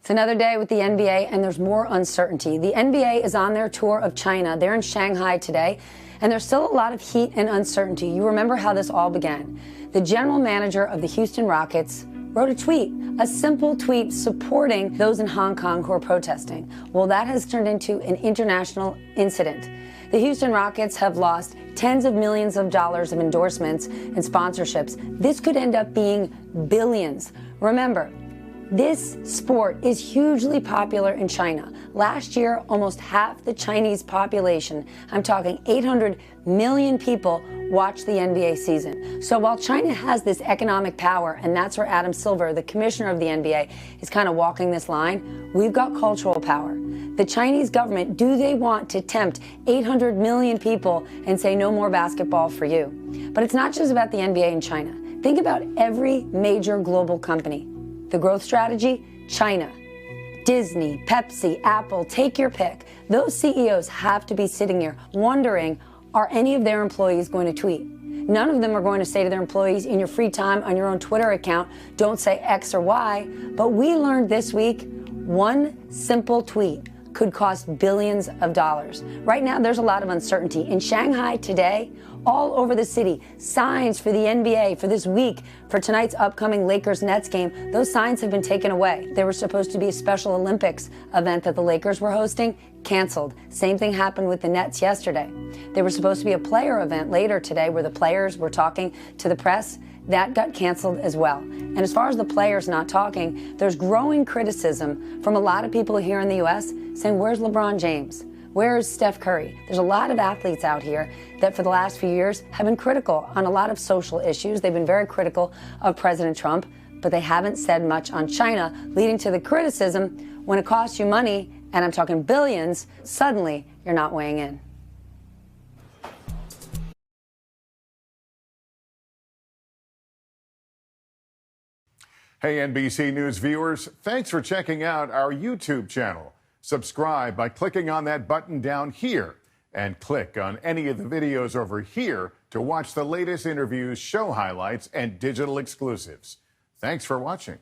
It's another day with the NBA, and there's more uncertainty. The NBA is on their tour of China. They're in Shanghai today, and there's still a lot of heat and uncertainty. You remember how this all began. The general manager of the Houston Rockets wrote a tweet, a simple tweet supporting those in Hong Kong who are protesting. Well, that has turned into an international incident. The Houston Rockets have lost tens of millions of dollars of endorsements and sponsorships. This could end up being billions. Remember, this sport is hugely popular in China. Last year, almost half the Chinese population, I'm talking 800 million people, watched the NBA season. So while China has this economic power, and that's where Adam Silver, the commissioner of the NBA, is kind of walking this line, we've got cultural power. The Chinese government, do they want to tempt 800 million people and say no more basketball for you? But it's not just about the NBA in China. Think about every major global company. The growth strategy, China. Disney, Pepsi, Apple, take your pick. Those CEOs have to be sitting here wondering, are any of their employees going to tweet? None of them are going to say to their employees, in your free time on your own Twitter account, don't say X or Y. But we learned this week, one simple tweet could cost billions of dollars. Right now, there's a lot of uncertainty. In Shanghai today, all over the city, signs for the NBA for this week, for tonight's upcoming Lakers-Nets game, those signs have been taken away. There was supposed to be a Special Olympics event that the Lakers were hosting, canceled. Same thing happened with the Nets yesterday. There was supposed to be a player event later today where the players were talking to the press. That got canceled as well. And as far as the players not talking, there's growing criticism from a lot of people here in the U.S. saying, where's LeBron James? Where's Steph Curry? There's a lot of athletes out here that for the last few years have been critical on a lot of social issues. They've been very critical of President Trump, but they haven't said much on China, leading to the criticism when it costs you money, and I'm talking billions, suddenly you're not weighing in. Hey, NBC News viewers, thanks for checking out our YouTube channel. Subscribe by clicking on that button down here and click on any of the videos over here to watch the latest interviews, show highlights, and digital exclusives. Thanks for watching.